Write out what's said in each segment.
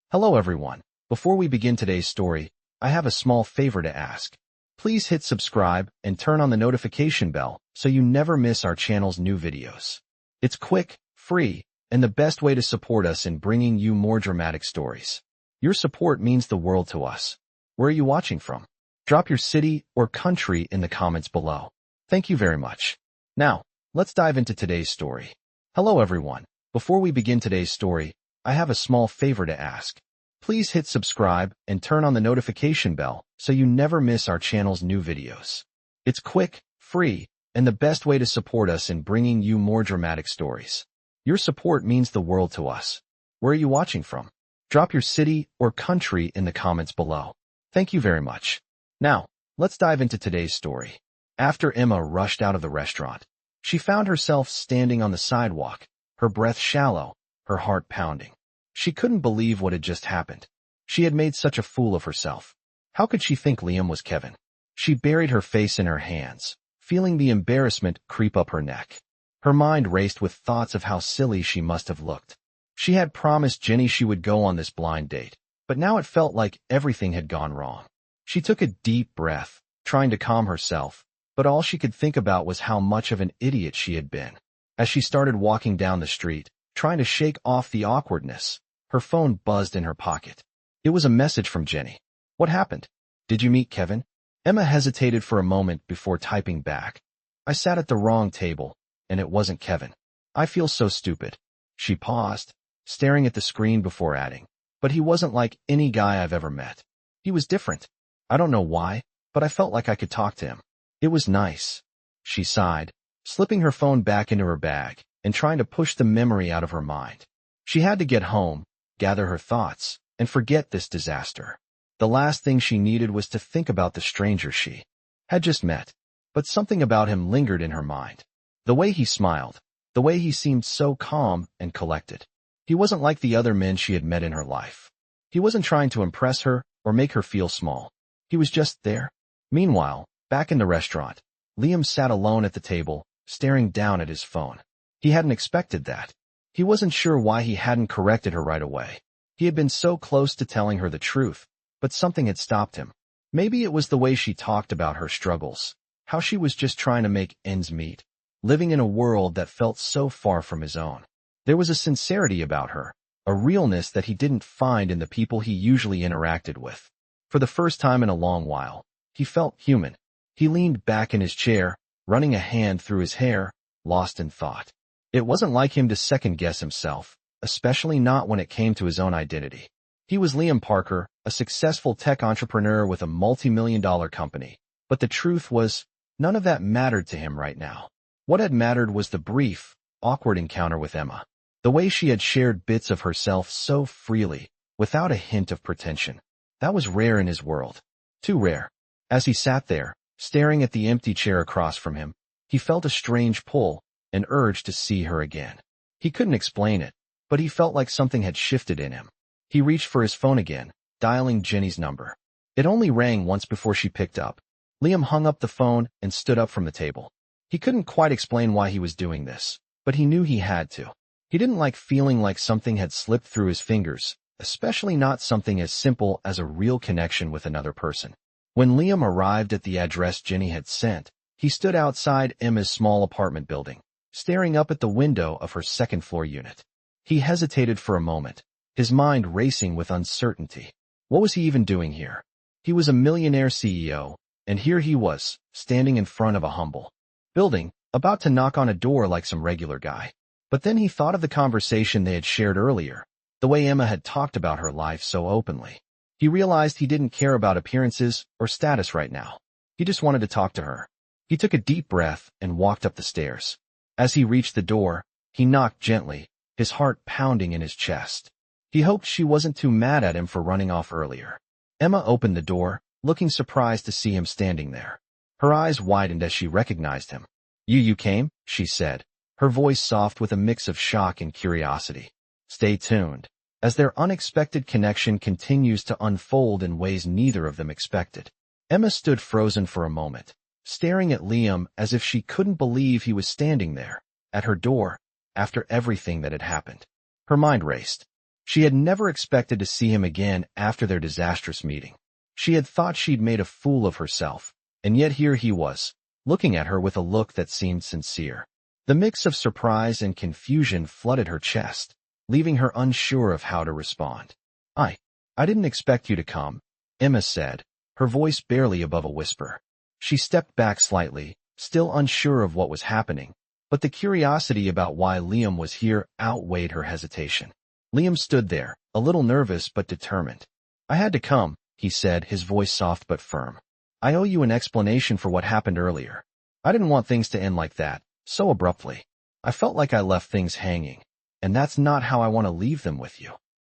Hello everyone. Before we begin today's story, I have a small favor to ask. Please hit subscribe and turn on the notification bell so you never miss our channel's new videos. It's quick, free, and the best way to support us in bringing you more dramatic stories. Your support means the world to us. Where are you watching from? Drop your city or country in the comments below. Thank you very much. Now, let's dive into today's story. Hello everyone. Before we begin today's story, I have a small favor to ask. Please hit subscribe and turn on the notification bell so you never miss our channel's new videos. It's quick, free, and the best way to support us in bringing you more dramatic stories. Your support means the world to us. Where are you watching from? Drop your city or country in the comments below. Thank you very much. Now, let's dive into today's story. After Emma rushed out of the restaurant, she found herself standing on the sidewalk, her breath shallow, her heart pounding. She couldn't believe what had just happened. She had made such a fool of herself. How could she think Liam was Kevin? She buried her face in her hands, feeling the embarrassment creep up her neck. Her mind raced with thoughts of how silly she must have looked. She had promised Jenny she would go on this blind date, but now it felt like everything had gone wrong. She took a deep breath, trying to calm herself, but all she could think about was how much of an idiot she had been. As she started walking down the street, trying to shake off the awkwardness, her phone buzzed in her pocket. It was a message from Jenny. What happened? Did you meet Kevin? Emma hesitated for a moment before typing back. I sat at the wrong table, and it wasn't Kevin. I feel so stupid. She paused, staring at the screen before adding. But he wasn't like any guy I've ever met. He was different. I don't know why, but I felt like I could talk to him. It was nice. She sighed, slipping her phone back into her bag and trying to push the memory out of her mind. She had to get home, gather her thoughts, and forget this disaster. The last thing she needed was to think about the stranger she had just met. But something about him lingered in her mind. The way he smiled, the way he seemed so calm and collected. He wasn't like the other men she had met in her life. He wasn't trying to impress her or make her feel small. He was just there. Meanwhile, back in the restaurant, Liam sat alone at the table, staring down at his phone. He hadn't expected that. He wasn't sure why he hadn't corrected her right away. He had been so close to telling her the truth, but something had stopped him. Maybe it was the way she talked about her struggles, how she was just trying to make ends meet, living in a world that felt so far from his own. There was a sincerity about her, a realness that he didn't find in the people he usually interacted with. For the first time in a long while, he felt human. He leaned back in his chair, running a hand through his hair, lost in thought. It wasn't like him to second-guess himself, especially not when it came to his own identity. He was Liam Parker, a successful tech entrepreneur with a multi-million-dollar company. But the truth was, none of that mattered to him right now. What had mattered was the brief, awkward encounter with Emma. The way she had shared bits of herself so freely, without a hint of pretension. That was rare in his world. Too rare. As he sat there, staring at the empty chair across from him, he felt a strange pull, an urge to see her again. He couldn't explain it, but he felt like something had shifted in him. He reached for his phone again, dialing Jenny's number. It only rang once before she picked up. Liam hung up the phone and stood up from the table. He couldn't quite explain why he was doing this, but he knew he had to. He didn't like feeling like something had slipped through his fingers, especially not something as simple as a real connection with another person. When Liam arrived at the address Jenny had sent, he stood outside Emma's small apartment building, staring up at the window of her second-floor unit. He hesitated for a moment, his mind racing with uncertainty. What was he even doing here? He was a millionaire CEO, and here he was, standing in front of a humble building, about to knock on a door like some regular guy. But then he thought of the conversation they had shared earlier, the way Emma had talked about her life so openly. He realized he didn't care about appearances or status right now. He just wanted to talk to her. He took a deep breath and walked up the stairs. As he reached the door, he knocked gently, his heart pounding in his chest. He hoped she wasn't too mad at him for running off earlier. Emma opened the door, looking surprised to see him standing there. Her eyes widened as she recognized him. You came?" she said, her voice soft with a mix of shock and curiosity. Stay tuned, as their unexpected connection continues to unfold in ways neither of them expected. Emma stood frozen for a moment, staring at Liam as if she couldn't believe he was standing there, at her door, after everything that had happened. Her mind raced. She had never expected to see him again after their disastrous meeting. She had thought she'd made a fool of herself, and yet here he was, looking at her with a look that seemed sincere. The mix of surprise and confusion flooded her chest, leaving her unsure of how to respond. I didn't expect you to come, Emma said, her voice barely above a whisper. She stepped back slightly, still unsure of what was happening, but the curiosity about why Liam was here outweighed her hesitation. Liam stood there, a little nervous but determined. I had to come, he said, his voice soft but firm. I owe you an explanation for what happened earlier. I didn't want things to end like that, so abruptly. I felt like I left things hanging, and that's not how I want to leave them with you.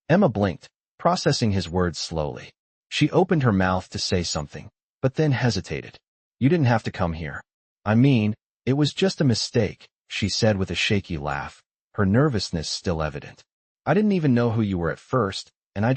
Emma blinked, processing his words slowly. She opened her mouth to say something, but then hesitated. You didn't have to come here. I mean, it was just a mistake, she said with a shaky laugh, her nervousness still evident. I didn't even know who you were at first, and I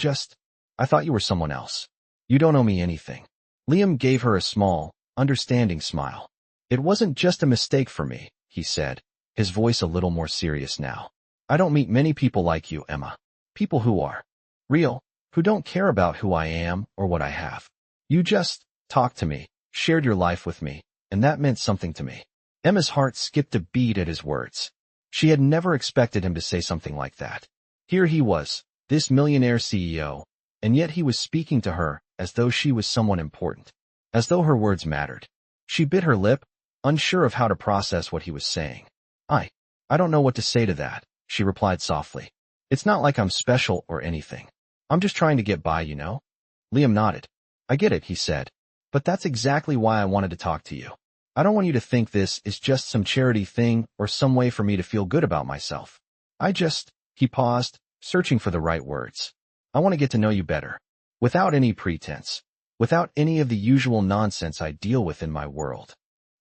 thought you were someone else. You don't owe me anything. Liam gave her a small, understanding smile. It wasn't just a mistake for me, he said, his voice a little more serious now. I don't meet many people like you, Emma. People who are real, who don't care about who I am or what I have. You just talked to me, shared your life with me, and that meant something to me. Emma's heart skipped a beat at his words. She had never expected him to say something like that. Here he was, this millionaire CEO, and yet he was speaking to her as though she was someone important, as though her words mattered. She bit her lip, unsure of how to process what he was saying. I don't know what to say to that, she replied softly. It's not like I'm special or anything. I'm just trying to get by, you know? Liam nodded. I get it, he said. But that's exactly why I wanted to talk to you. I don't want you to think this is just some charity thing or some way for me to feel good about myself. He paused, searching for the right words. I want to get to know you better. Without any pretense. Without any of the usual nonsense I deal with in my world.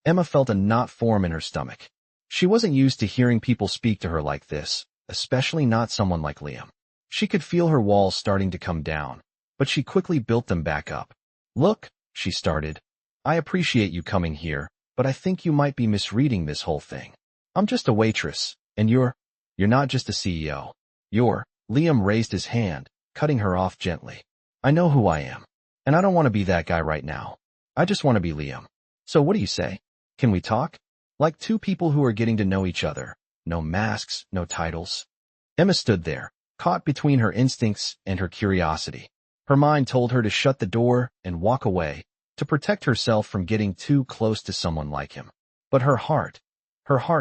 Emma felt a knot form in her stomach. She wasn't used to hearing people speak to her like this, especially not someone like Liam. She could feel her walls starting to come down, but she quickly built them back up. Look, she started. I appreciate you coming here, but I think you might be misreading this whole thing. I'm just a waitress, and you're not just a CEO. Liam raised his hand, cutting her off gently. I know who I am, and I don't want to be that guy right now. I just want to be Liam. So what do you say? Can we talk? Like two people who are getting to know each other. No masks, no titles. Emma stood there, caught between her instincts and her curiosity. Her mind told her to shut the door and walk away, to protect herself from getting too close to someone like him. But her heart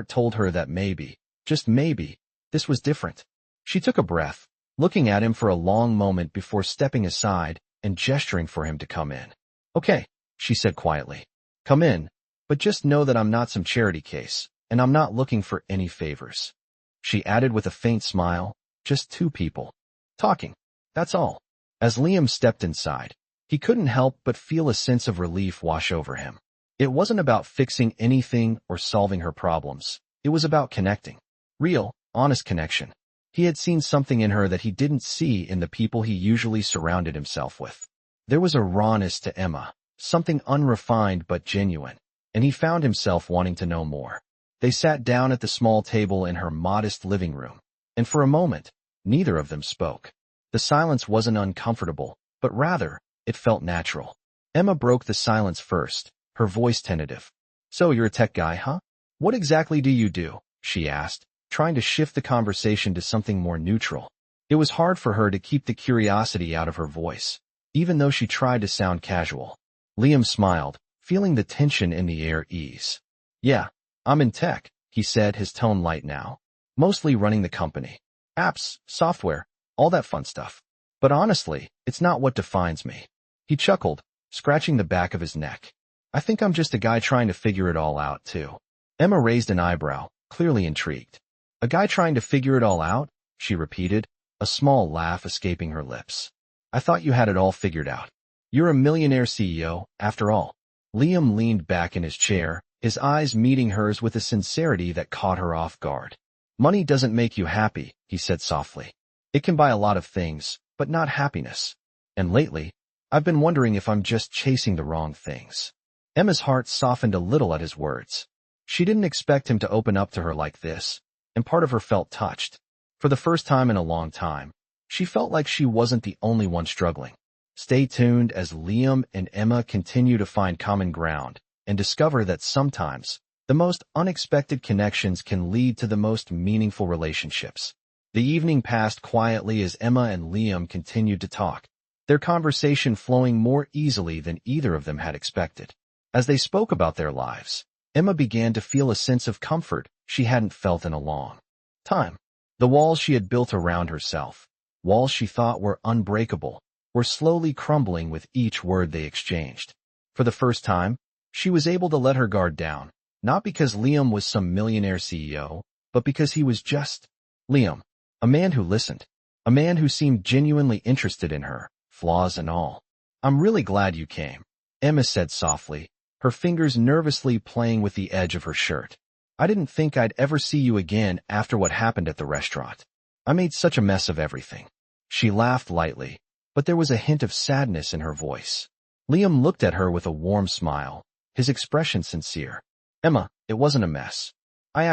told her that maybe, just maybe, this was different. She took a breath, looking at him for a long moment before stepping aside and gesturing for him to come in. Okay, she said quietly. Come in, but just know that I'm not some charity case, and I'm not looking for any favors. She added with a faint smile, just two people. Talking. That's all. As Liam stepped inside, he couldn't help but feel a sense of relief wash over him. It wasn't about fixing anything or solving her problems. It was about connecting. Real, honest connection. He had seen something in her that he didn't see in the people he usually surrounded himself with. There was a rawness to Emma, something unrefined but genuine, and he found himself wanting to know more. They sat down at the small table in her modest living room, and for a moment, neither of them spoke. The silence wasn't uncomfortable, but rather, it felt natural. Emma broke the silence first, her voice tentative. So you're a tech guy, huh? What exactly do you do? She asked, trying to shift the conversation to something more neutral. It was hard for her to keep the curiosity out of her voice, even though she tried to sound casual. Liam smiled, feeling the tension in the air ease. Yeah, I'm in tech, he said, his tone light now. Mostly running the company. Apps, software, all that fun stuff. But honestly, it's not what defines me. He chuckled, scratching the back of his neck. I think I'm just a guy trying to figure it all out, too. Emma raised an eyebrow, clearly intrigued. A guy trying to figure it all out? She repeated, a small laugh escaping her lips. I thought you had it all figured out. You're a millionaire CEO, after all. Liam leaned back in his chair, his eyes meeting hers with a sincerity that caught her off guard. Money doesn't make you happy, he said softly. It can buy a lot of things, but not happiness. And lately, I've been wondering if I'm just chasing the wrong things. Emma's heart softened a little at his words. She didn't expect him to open up to her like this, and part of her felt touched. For the first time in a long time, She felt like she wasn't the only one struggling. Stay tuned as Liam and Emma continue to find common ground and discover that sometimes the most unexpected connections can lead to the most meaningful relationships. The evening passed quietly as Emma and Liam continued to talk, their conversation flowing more easily than either of them had expected. As they spoke about their lives, Emma began to feel a sense of comfort she hadn't felt in a long time. The walls she had built around herself, walls she thought were unbreakable, were slowly crumbling with each word they exchanged. For the first time, she was able to let her guard down, not because Liam was some millionaire CEO, but because he was just Liam, a man who listened, a man who seemed genuinely interested in her, flaws and all. "I'm really glad you came," Emma said softly, her fingers nervously playing with the edge of her shirt. "I didn't think I'd ever see you again after what happened at the restaurant. I made such a mess of everything." She laughed lightly, but there was a hint of sadness in her voice. Liam looked at her with a warm smile, his expression sincere. "Emma, it wasn't a mess. I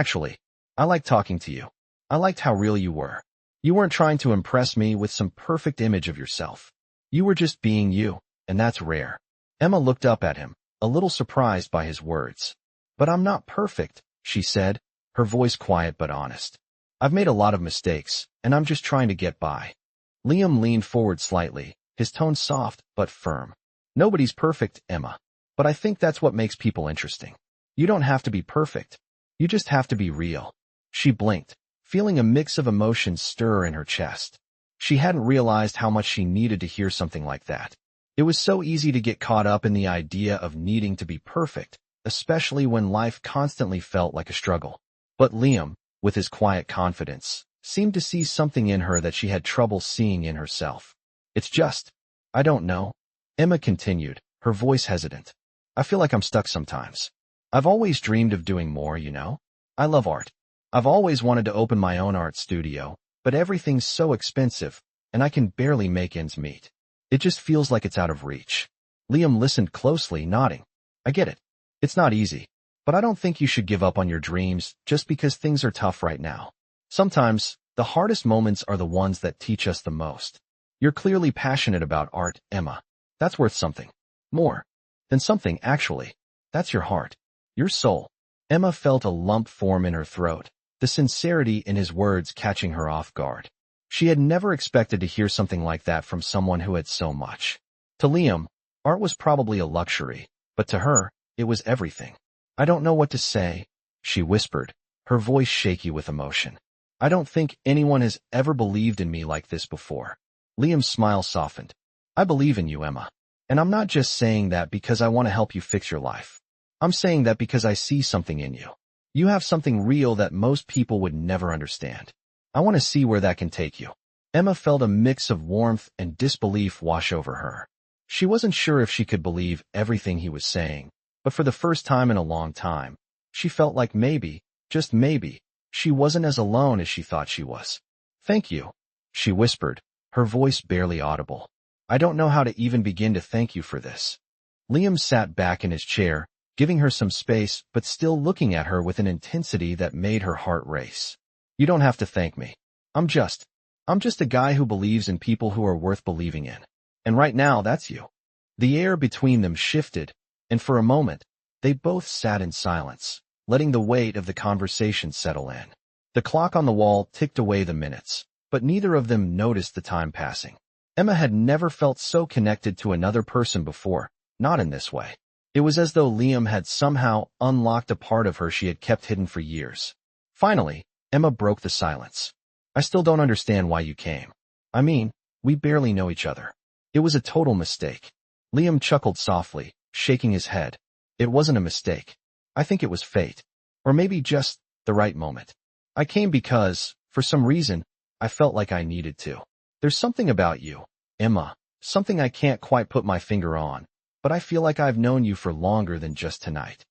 liked talking to you. I liked how real you were. You weren't trying to impress me with some perfect image of yourself. You were just being you, and that's rare." Emma looked up at him, a little surprised by his words. "But I'm not perfect," she said, her voice quiet but honest. "I've made a lot of mistakes, and I'm just trying to get by." Liam leaned forward slightly, his tone soft but firm. "Nobody's perfect, Emma. But I think that's what makes people interesting. You don't have to be perfect. You just have to be real." She blinked, feeling a mix of emotions stir in her chest. She hadn't realized how much she needed to hear something like that. It was so easy to get caught up in the idea of needing to be perfect, especially when life constantly felt like a struggle. But Liam, with his quiet confidence, seemed to see something in her that she had trouble seeing in herself. I don't know," Emma continued, her voice hesitant. "I feel like I'm stuck sometimes. I've always dreamed of doing more, you know? I love art. I've always wanted to open my own art studio, but everything's so expensive, and I can barely make ends meet. It just feels like it's out of reach." Liam listened closely, nodding. "I get it. It's not easy, but I don't think you should give up on your dreams just because things are tough right now. Sometimes, the hardest moments are the ones that teach us the most. You're clearly passionate about art, Emma. That's worth something. More than something, actually. That's your heart. Your soul." Emma felt a lump form in her throat, the sincerity in his words catching her off guard. She had never expected to hear something like that from someone who had so much. To Liam, art was probably a luxury, but to her, it was everything. "I don't know what to say," she whispered, her voice shaky with emotion. "I don't think anyone has ever believed in me like this before." Liam's smile softened. "I believe in you, Emma. And I'm not just saying that because I want to help you fix your life. I'm saying that because I see something in you. You have something real that most people would never understand. I want to see where that can take you." Emma felt a mix of warmth and disbelief wash over her. She wasn't sure if she could believe everything he was saying, but for the first time in a long time, she felt like maybe, just maybe, she wasn't as alone as she thought she was. "Thank you," she whispered, her voice barely audible. "I don't know how to even begin to thank you for this." Liam sat back in his chair, giving her some space but still looking at her with an intensity that made her heart race. "You don't have to thank me. I'm just a guy who believes in people who are worth believing in. And right now, that's you." The air between them shifted, and for a moment, they both sat in silence, letting the weight of the conversation settle in. The clock on the wall ticked away the minutes, but neither of them noticed the time passing. Emma had never felt so connected to another person before, not in this way. It was as though Liam had somehow unlocked a part of her she had kept hidden for years. Finally, Emma broke the silence. "I still don't understand why you came. I mean, we barely know each other. It was a total mistake." Liam chuckled softly, shaking his head. "It wasn't a mistake. I think it was fate. Or maybe just the right moment. I came because, for some reason, I felt like I needed to. There's something about you, Emma, something I can't quite put my finger on, but I feel like I've known you for longer than just tonight."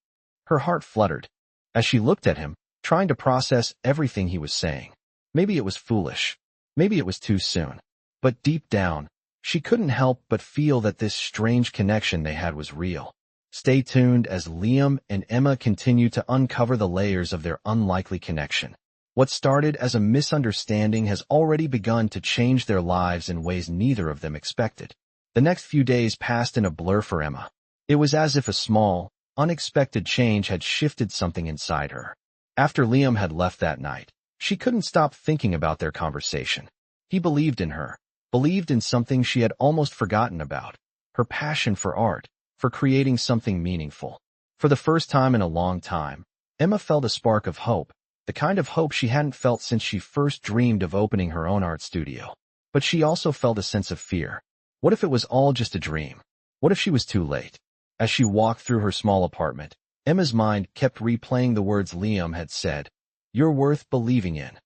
Her heart fluttered as she looked at him, trying to process everything he was saying. Maybe it was foolish. Maybe it was too soon. But deep down, she couldn't help but feel that this strange connection they had was real. Stay tuned as Liam and Emma continue to uncover the layers of their unlikely connection. What started as a misunderstanding has already begun to change their lives in ways neither of them expected. The next few days passed in a blur for Emma. It was as if a small, unexpected change had shifted something inside her. After Liam had left that night, she couldn't stop thinking about their conversation. He believed in her, believed in something she had almost forgotten about, her passion for art, for creating something meaningful. For the first time in a long time, Emma felt a spark of hope, the kind of hope she hadn't felt since she first dreamed of opening her own art studio. But she also felt a sense of fear. What if it was all just a dream? What if she was too late? As she walked through her small apartment, Emma's mind kept replaying the words Liam had said, "You're worth believing in."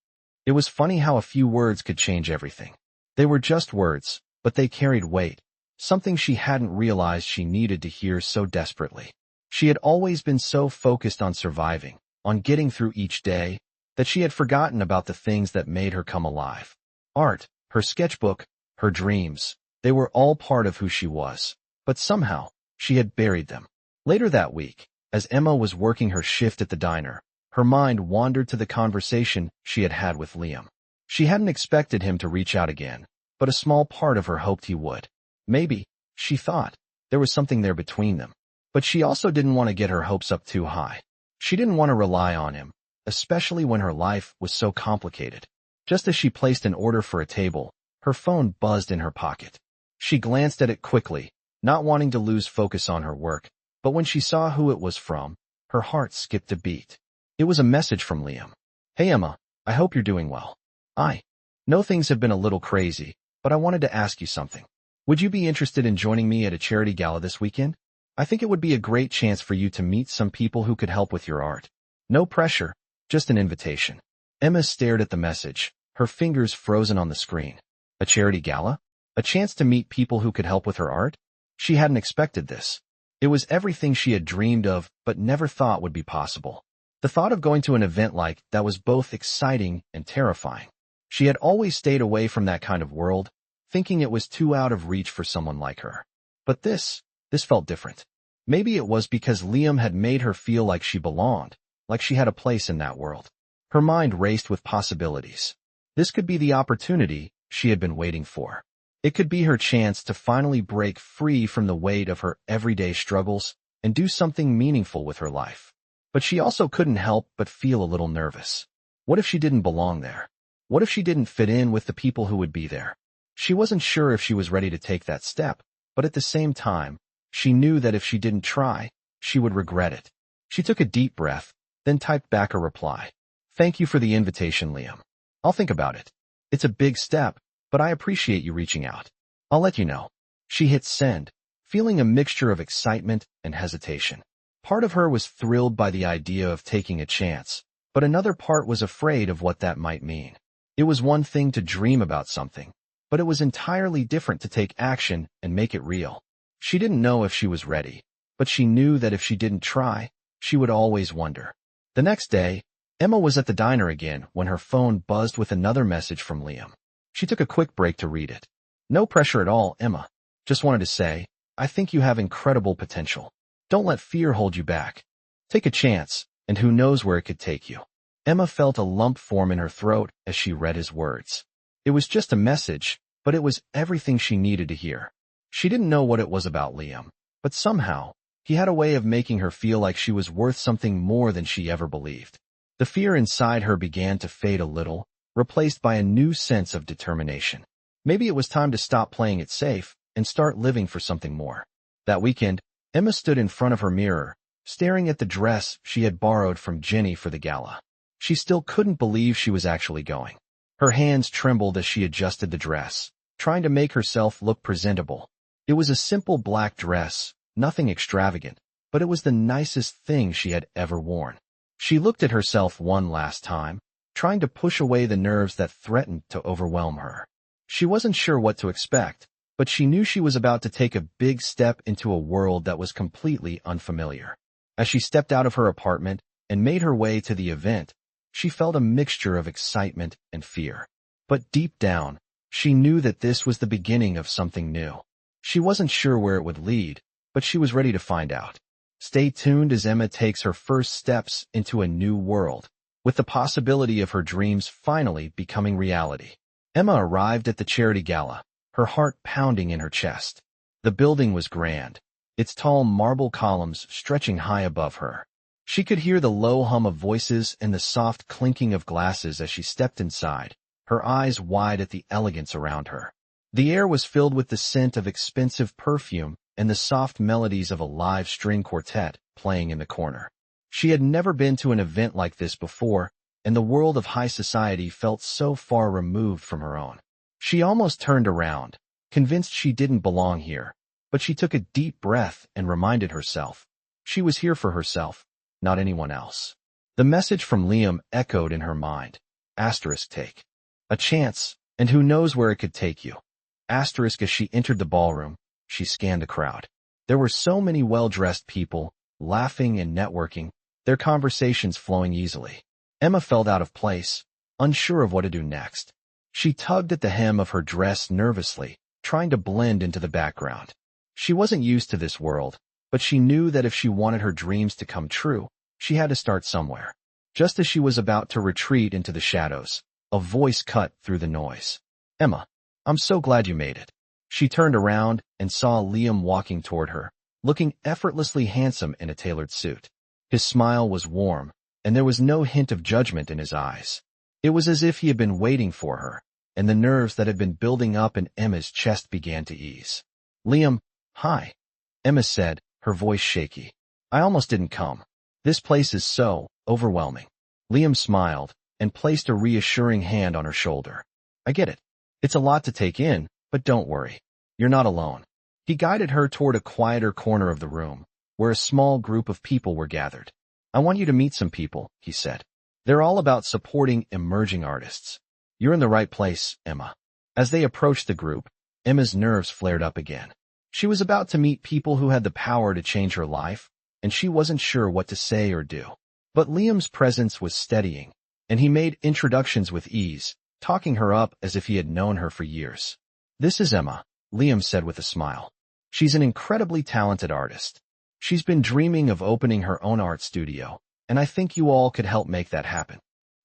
It was funny how a few words could change everything. They were just words, but they carried weight, something she hadn't realized she needed to hear so desperately. She had always been so focused on surviving, on getting through each day, that she had forgotten about the things that made her come alive. Art, her sketchbook, her dreams, they were all part of who she was, but somehow, she had buried them. Later that week, as Emma was working her shift at the diner, her mind wandered to the conversation she had had with Liam. She hadn't expected him to reach out again, but a small part of her hoped he would. Maybe, she thought, there was something there between them. But she also didn't want to get her hopes up too high. She didn't want to rely on him, especially when her life was so complicated. Just as she placed an order for a table, her phone buzzed in her pocket. She glanced at it quickly, not wanting to lose focus on her work, but when she saw who it was from, her heart skipped a beat. It was a message from Liam. "Hey Emma, I hope you're doing well. I know things have been a little crazy, but I wanted to ask you something. Would you be interested in joining me at a charity gala this weekend? I think it would be a great chance for you to meet some people who could help with your art. No pressure, just an invitation." Emma stared at the message, her fingers frozen on the screen. A charity gala? A chance to meet people who could help with her art? She hadn't expected this. It was everything she had dreamed of but never thought would be possible. The thought of going to an event like that was both exciting and terrifying. She had always stayed away from that kind of world, thinking it was too out of reach for someone like her. But this felt different. Maybe it was because Liam had made her feel like she belonged, like she had a place in that world. Her mind raced with possibilities. This could be the opportunity she had been waiting for. It could be her chance to finally break free from the weight of her everyday struggles and do something meaningful with her life. But she also couldn't help but feel a little nervous. What if she didn't belong there? What if she didn't fit in with the people who would be there? She wasn't sure if she was ready to take that step, but at the same time, she knew that if she didn't try, she would regret it. She took a deep breath, then typed back a reply. "Thank you for the invitation, Liam. I'll think about it. It's a big step, but I appreciate you reaching out. I'll let you know." She hit send, feeling a mixture of excitement and hesitation. Part of her was thrilled by the idea of taking a chance, but another part was afraid of what that might mean. It was one thing to dream about something, but it was entirely different to take action and make it real. She didn't know if she was ready, but she knew that if she didn't try, she would always wonder. The next day, Emma was at the diner again when her phone buzzed with another message from Liam. She took a quick break to read it. "No pressure at all, Emma. Just wanted to say, I think you have incredible potential. Don't let fear hold you back. Take a chance, and who knows where it could take you." Emma felt a lump form in her throat as she read his words. It was just a message, but it was everything she needed to hear. She didn't know what it was about Liam, but somehow, he had a way of making her feel like she was worth something more than she ever believed. The fear inside her began to fade a little, replaced by a new sense of determination. Maybe it was time to stop playing it safe and start living for something more. That weekend, Emma stood in front of her mirror, staring at the dress she had borrowed from Jenny for the gala. She still couldn't believe she was actually going. Her hands trembled as she adjusted the dress, trying to make herself look presentable. It was a simple black dress, nothing extravagant, but it was the nicest thing she had ever worn. She looked at herself one last time, trying to push away the nerves that threatened to overwhelm her. She wasn't sure what to expect, but she knew she was about to take a big step into a world that was completely unfamiliar. As she stepped out of her apartment and made her way to the event, she felt a mixture of excitement and fear. But deep down, she knew that this was the beginning of something new. She wasn't sure where it would lead, but she was ready to find out. Stay tuned as Emma takes her first steps into a new world, with the possibility of her dreams finally becoming reality. Emma arrived at the charity gala, her heart pounding in her chest. The building was grand, its tall marble columns stretching high above her. She could hear the low hum of voices and the soft clinking of glasses as she stepped inside, her eyes wide at the elegance around her. The air was filled with the scent of expensive perfume and the soft melodies of a live string quartet playing in the corner. She had never been to an event like this before, and the world of high society felt so far removed from her own. She almost turned around, convinced she didn't belong here, but she took a deep breath and reminded herself. She was here for herself, not anyone else. The message from Liam echoed in her mind. Take. A chance, and who knows where it could take you. As she entered the ballroom, she scanned the crowd. There were so many well-dressed people, laughing and networking, their conversations flowing easily. Emma felt out of place, unsure of what to do next. She tugged at the hem of her dress nervously, trying to blend into the background. She wasn't used to this world, but she knew that if she wanted her dreams to come true, she had to start somewhere. Just as she was about to retreat into the shadows, a voice cut through the noise. Emma, I'm so glad you made it. She turned around and saw Liam walking toward her, looking effortlessly handsome in a tailored suit. His smile was warm, and there was no hint of judgment in his eyes. It was as if he had been waiting for her, and the nerves that had been building up in Emma's chest began to ease. Liam, hi, Emma said, her voice shaky. I almost didn't come. This place is so overwhelming. Liam smiled and placed a reassuring hand on her shoulder. I get it. It's a lot to take in, but don't worry. You're not alone. He guided her toward a quieter corner of the room, where a small group of people were gathered. I want you to meet some people, he said. They're all about supporting emerging artists. You're in the right place, Emma. As they approached the group, Emma's nerves flared up again. She was about to meet people who had the power to change her life, and she wasn't sure what to say or do. But Liam's presence was steadying, and he made introductions with ease, talking her up as if he had known her for years. This is Emma, Liam said with a smile. She's an incredibly talented artist. She's been dreaming of opening her own art studio, and I think you all could help make that happen.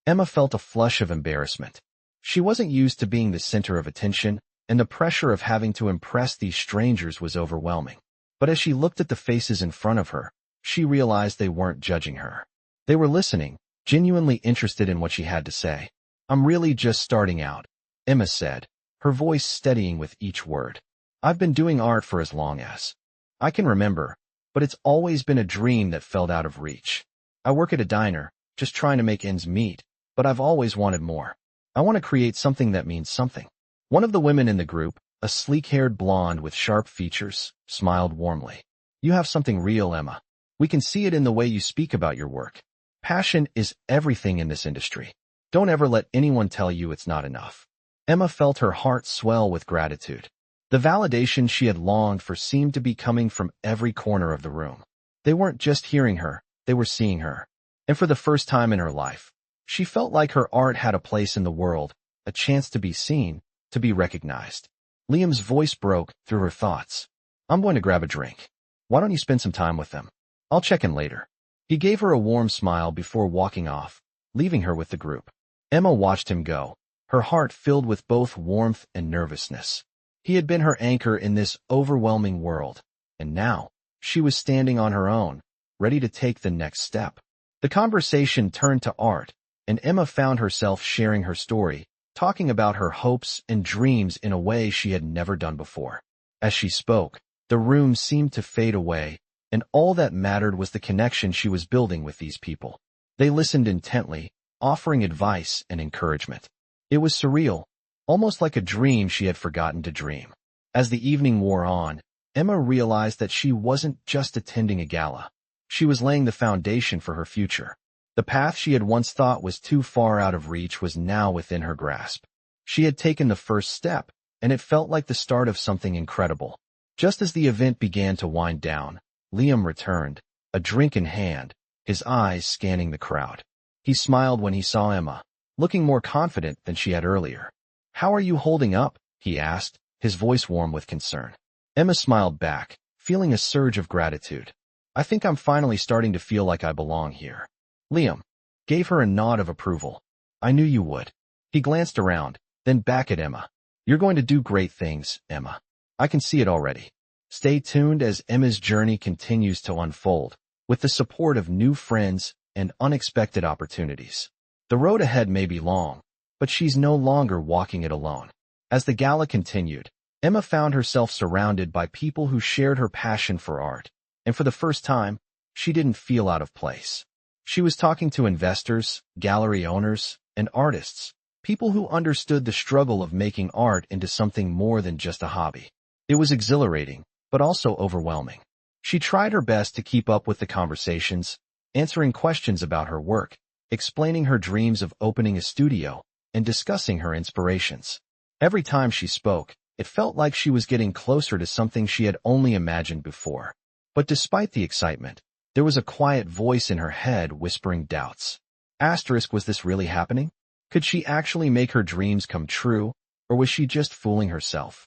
Emma felt a flush of embarrassment. She wasn't used to being the center of attention, and the pressure of having to impress these strangers was overwhelming. But as she looked at the faces in front of her, she realized they weren't judging her. They were listening, genuinely interested in what she had to say. I'm really just starting out, Emma said, her voice steadying with each word. I've been doing art for as long as I can remember, but it's always been a dream that felt out of reach. I work at a diner, just trying to make ends meet, but I've always wanted more. I want to create something that means something. One of the women in the group, a sleek-haired blonde with sharp features, smiled warmly. You have something real, Emma. We can see it in the way you speak about your work. Passion is everything in this industry. Don't ever let anyone tell you it's not enough. Emma felt her heart swell with gratitude. The validation she had longed for seemed to be coming from every corner of the room. They weren't just hearing her, they were seeing her. And for the first time in her life, she felt like her art had a place in the world, a chance to be seen, to be recognized. Liam's voice broke through her thoughts. I'm going to grab a drink. Why don't you spend some time with them? I'll check in later. He gave her a warm smile before walking off, leaving her with the group. Emma watched him go, her heart filled with both warmth and nervousness. He had been her anchor in this overwhelming world, and now, she was standing on her own, ready to take the next step. The conversation turned to art, and Emma found herself sharing her story, talking about her hopes and dreams in a way she had never done before. As she spoke, the room seemed to fade away, and all that mattered was the connection she was building with these people. They listened intently, offering advice and encouragement. It was surreal, almost like a dream she had forgotten to dream. As the evening wore on, Emma realized that she wasn't just attending a gala. She was laying the foundation for her future. The path she had once thought was too far out of reach was now within her grasp. She had taken the first step, and it felt like the start of something incredible. Just as the event began to wind down, Liam returned, a drink in hand, his eyes scanning the crowd. He smiled when he saw Emma, looking more confident than she had earlier. How are you holding up? He asked, his voice warm with concern. Emma smiled back, feeling a surge of gratitude. I think I'm finally starting to feel like I belong here. Liam, gave her a nod of approval. I knew you would. He glanced around, then back at Emma. You're going to do great things, Emma. I can see it already. Stay tuned as Emma's journey continues to unfold, with the support of new friends and unexpected opportunities. The road ahead may be long, but she's no longer walking it alone. As the gala continued, Emma found herself surrounded by people who shared her passion for art, and for the first time, she didn't feel out of place. She was talking to investors, gallery owners, and artists, people who understood the struggle of making art into something more than just a hobby. It was exhilarating, but also overwhelming. She tried her best to keep up with the conversations, answering questions about her work, explaining her dreams of opening a studio, and discussing her inspirations. Every time she spoke, it felt like she was getting closer to something she had only imagined before. But despite the excitement, there was a quiet voice in her head whispering doubts. Was this really happening? Could she actually make her dreams come true, or was she just fooling herself?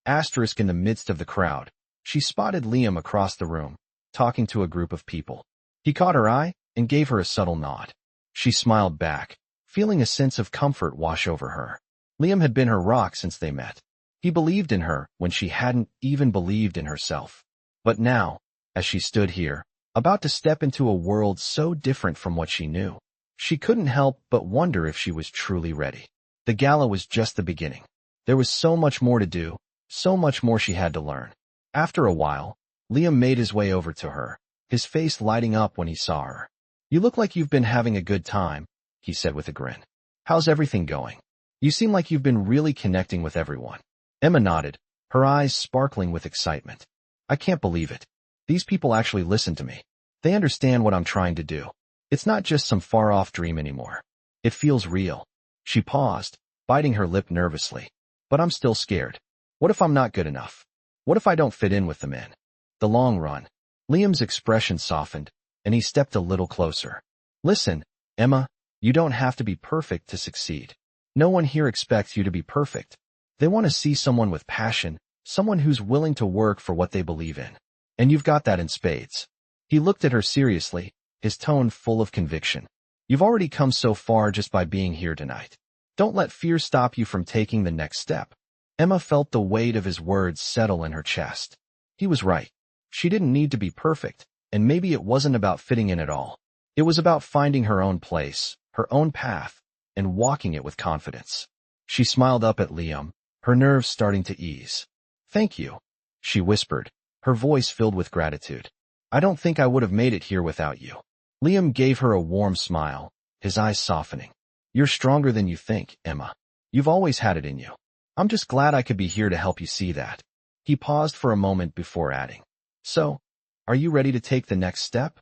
In the midst of the crowd, she spotted Liam across the room, talking to a group of people. He caught her eye and gave her a subtle nod. She smiled back, feeling a sense of comfort wash over her. Liam had been her rock since they met. He believed in her when she hadn't even believed in herself. But now, as she stood here, about to step into a world so different from what she knew, she couldn't help but wonder if she was truly ready. The gala was just the beginning. There was so much more to do, so much more she had to learn. After a while, Liam made his way over to her, his face lighting up when he saw her. You look like you've been having a good time, he said with a grin. How's everything going? You seem like you've been really connecting with everyone. Emma nodded, her eyes sparkling with excitement. I can't believe it. These people actually listen to me. They understand what I'm trying to do. It's not just some far-off dream anymore. It feels real. She paused, biting her lip nervously. But I'm still scared. What if I'm not good enough? What if I don't fit in with the men? The long run. Liam's expression softened, and he stepped a little closer. Listen, Emma, you don't have to be perfect to succeed. No one here expects you to be perfect. They want to see someone with passion, someone who's willing to work for what they believe in. And you've got that in spades. He looked at her seriously, his tone full of conviction. You've already come so far just by being here tonight. Don't let fear stop you from taking the next step. Emma felt the weight of his words settle in her chest. He was right. She didn't need to be perfect, and maybe it wasn't about fitting in at all. It was about finding her own place, her own path, and walking it with confidence. She smiled up at Liam, her nerves starting to ease. Thank you, she whispered, her voice filled with gratitude. I don't think I would have made it here without you. Liam gave her a warm smile, his eyes softening. You're stronger than you think, Emma. You've always had it in you. I'm just glad I could be here to help you see that. He paused for a moment before adding. So, are you ready to take the next step?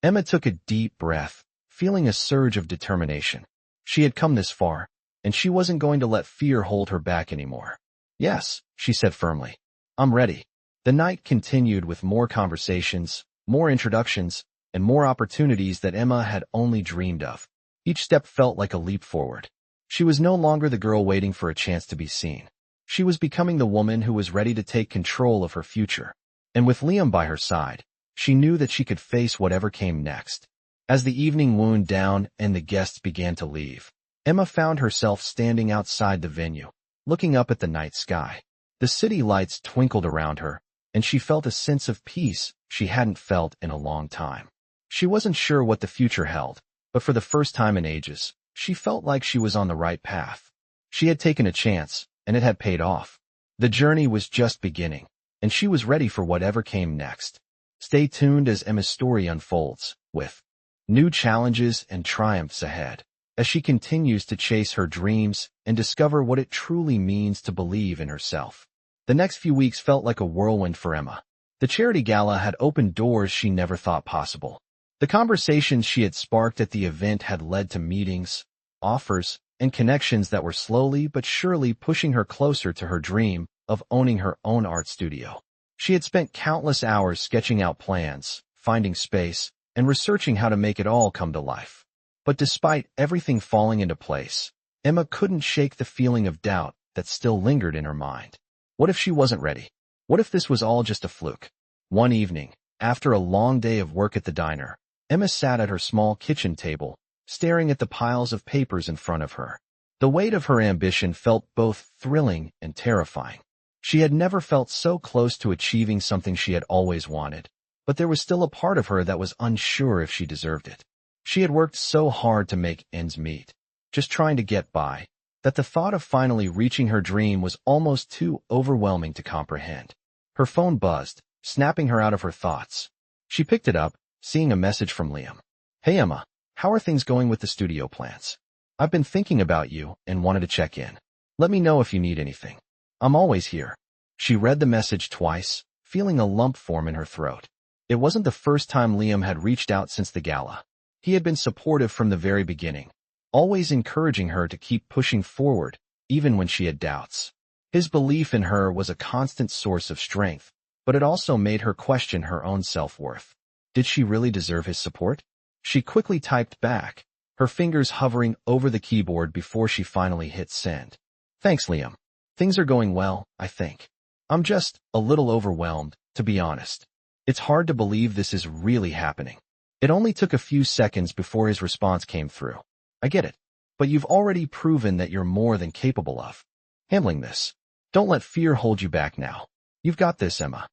Emma took a deep breath, feeling a surge of determination. She had come this far, and she wasn't going to let fear hold her back anymore. Yes, she said firmly. I'm ready. The night continued with more conversations, more introductions, and more opportunities that Emma had only dreamed of. Each step felt like a leap forward. She was no longer the girl waiting for a chance to be seen. She was becoming the woman who was ready to take control of her future. And with Liam by her side, she knew that she could face whatever came next. As the evening wound down and the guests began to leave, Emma found herself standing outside the venue, looking up at the night sky. The city lights twinkled around her, and she felt a sense of peace she hadn't felt in a long time. She wasn't sure what the future held, but for the first time in ages, she felt like she was on the right path. She had taken a chance, and it had paid off. The journey was just beginning, and she was ready for whatever came next. Stay tuned as Emma's story unfolds, with new challenges and triumphs ahead, as she continues to chase her dreams and discover what it truly means to believe in herself. The next few weeks felt like a whirlwind for Emma. The charity gala had opened doors she never thought possible. The conversations she had sparked at the event had led to meetings, offers, and connections that were slowly but surely pushing her closer to her dream of owning her own art studio. She had spent countless hours sketching out plans, finding space, and researching how to make it all come to life. But despite everything falling into place, Emma couldn't shake the feeling of doubt that still lingered in her mind. What if she wasn't ready? What if this was all just a fluke? One evening, after a long day of work at the diner, Emma sat at her small kitchen table, staring at the piles of papers in front of her. The weight of her ambition felt both thrilling and terrifying. She had never felt so close to achieving something she had always wanted, but there was still a part of her that was unsure if she deserved it. She had worked so hard to make ends meet, just trying to get by, that the thought of finally reaching her dream was almost too overwhelming to comprehend. Her phone buzzed, snapping her out of her thoughts. She picked it up, seeing a message from Liam. "Hey Emma, how are things going with the studio plans? I've been thinking about you and wanted to check in. Let me know if you need anything. I'm always here." She read the message twice, feeling a lump form in her throat. It wasn't the first time Liam had reached out since the gala. He had been supportive from the very beginning, always encouraging her to keep pushing forward, even when she had doubts. His belief in her was a constant source of strength, but it also made her question her own self-worth. Did she really deserve his support? She quickly typed back, her fingers hovering over the keyboard before she finally hit send. "Thanks, Liam. Things are going well, I think. I'm just a little overwhelmed, to be honest. It's hard to believe this is really happening." It only took a few seconds before his response came through. "I get it, but you've already proven that you're more than capable of handling this. Don't let fear hold you back now. You've got this, Emma."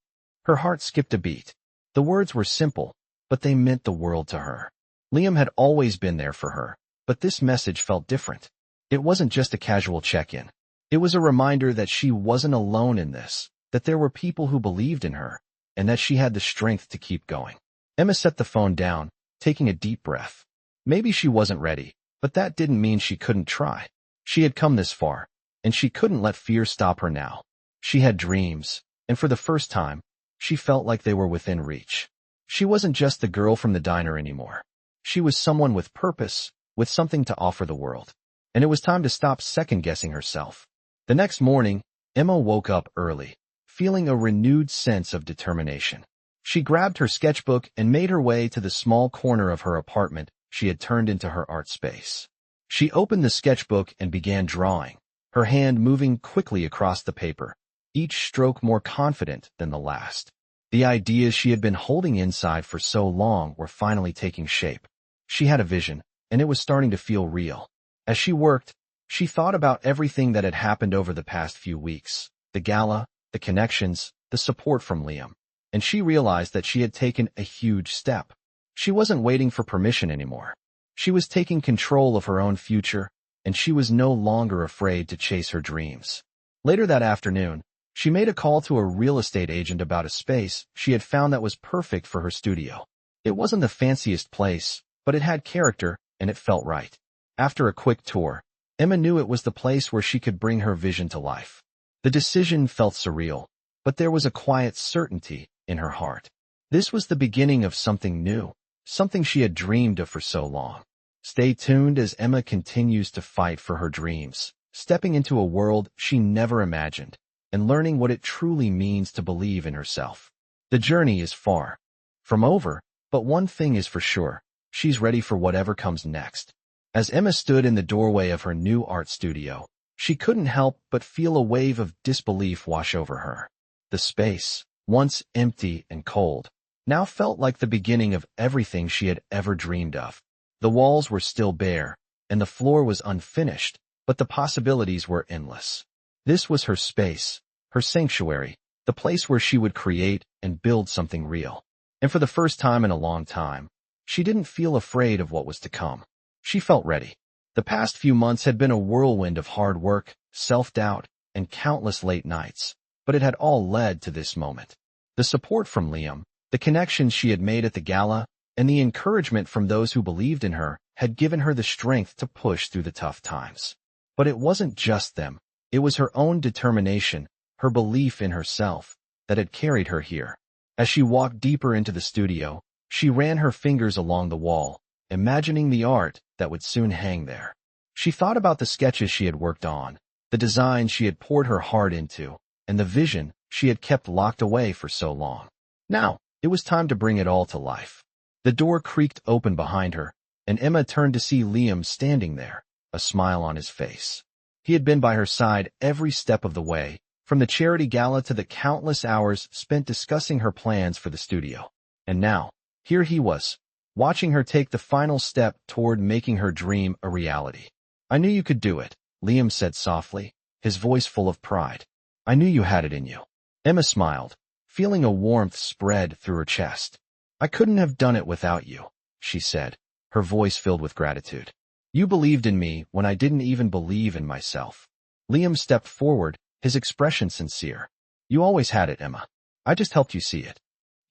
Her heart skipped a beat. The words were simple, but they meant the world to her. Liam had always been there for her, but this message felt different. It wasn't just a casual check-in. It was a reminder that she wasn't alone in this, that there were people who believed in her, and that she had the strength to keep going. Emma set the phone down, taking a deep breath. Maybe she wasn't ready, but that didn't mean she couldn't try. She had come this far, and she couldn't let fear stop her now. She had dreams, and for the first time, she felt like they were within reach. She wasn't just the girl from the diner anymore. She was someone with purpose, with something to offer the world. And it was time to stop second-guessing herself. The next morning, Emma woke up early, feeling a renewed sense of determination. She grabbed her sketchbook and made her way to the small corner of her apartment she had turned into her art space. She opened the sketchbook and began drawing, her hand moving quickly across the paper, each stroke more confident than the last. The ideas she had been holding inside for so long were finally taking shape. She had a vision, and it was starting to feel real. As she worked, she thought about everything that had happened over the past few weeks, the gala, the connections, the support from Liam. And she realized that she had taken a huge step. She wasn't waiting for permission anymore. She was taking control of her own future, and she was no longer afraid to chase her dreams. Later that afternoon, she made a call to a real estate agent about a space she had found that was perfect for her studio. It wasn't the fanciest place, but it had character, and it felt right. After a quick tour, Emma knew it was the place where she could bring her vision to life. The decision felt surreal, but there was a quiet certainty in her heart. This was the beginning of something new, something she had dreamed of for so long. Stay tuned as Emma continues to fight for her dreams, stepping into a world she never imagined, and learning what it truly means to believe in herself. The journey is far from over, but one thing is for sure, she's ready for whatever comes next. As Emma stood in the doorway of her new art studio, she couldn't help but feel a wave of disbelief wash over her. The space, once empty and cold, now felt like the beginning of everything she had ever dreamed of. The walls were still bare, and the floor was unfinished, but the possibilities were endless. This was her space, her sanctuary, the place where she would create and build something real. And for the first time in a long time, she didn't feel afraid of what was to come. She felt ready. The past few months had been a whirlwind of hard work, self-doubt, and countless late nights, but it had all led to this moment. The support from Liam, the connections she had made at the gala, and the encouragement from those who believed in her had given her the strength to push through the tough times. But it wasn't just them. It was her own determination, her belief in herself, that had carried her here. As she walked deeper into the studio, she ran her fingers along the wall, imagining the art that would soon hang there. She thought about the sketches she had worked on, the designs she had poured her heart into, and the vision she had kept locked away for so long. Now, it was time to bring it all to life. The door creaked open behind her, and Emma turned to see Liam standing there, a smile on his face. He had been by her side every step of the way, from the charity gala to the countless hours spent discussing her plans for the studio. And now, here he was, watching her take the final step toward making her dream a reality. "I knew you could do it," Liam said softly, his voice full of pride. "I knew you had it in you." Emma smiled, feeling a warmth spread through her chest. "I couldn't have done it without you," she said, her voice filled with gratitude. "You believed in me when I didn't even believe in myself." Liam stepped forward, his expression sincere. "You always had it, Emma. I just helped you see it."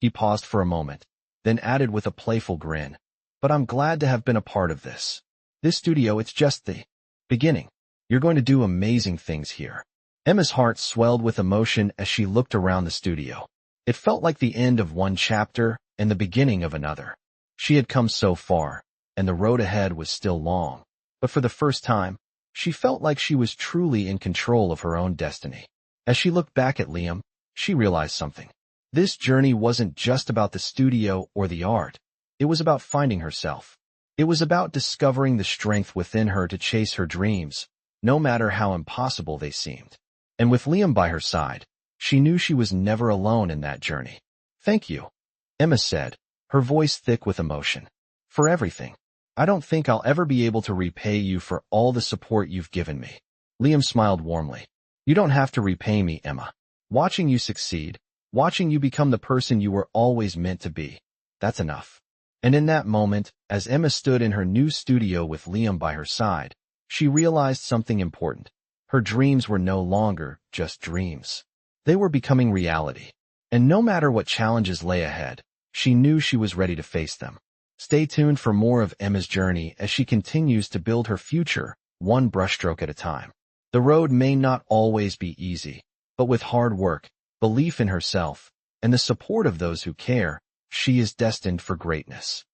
He paused for a moment, then added with a playful grin, "But I'm glad to have been a part of this. This studio, it's just the beginning. You're going to do amazing things here." Emma's heart swelled with emotion as she looked around the studio. It felt like the end of one chapter and the beginning of another. She had come so far, and the road ahead was still long. But for the first time, she felt like she was truly in control of her own destiny. As she looked back at Liam, she realized something. This journey wasn't just about the studio or the art. It was about finding herself. It was about discovering the strength within her to chase her dreams, no matter how impossible they seemed. And with Liam by her side, she knew she was never alone in that journey. "Thank you," Emma said, her voice thick with emotion. "For everything. I don't think I'll ever be able to repay you for all the support you've given me." Liam smiled warmly. "You don't have to repay me, Emma. Watching you succeed, watching you become the person you were always meant to be, that's enough." And in that moment, as Emma stood in her new studio with Liam by her side, she realized something important. Her dreams were no longer just dreams. They were becoming reality. And no matter what challenges lay ahead, she knew she was ready to face them. Stay tuned for more of Emma's journey as she continues to build her future, one brushstroke at a time. The road may not always be easy, but with hard work, belief in herself, and the support of those who care, she is destined for greatness.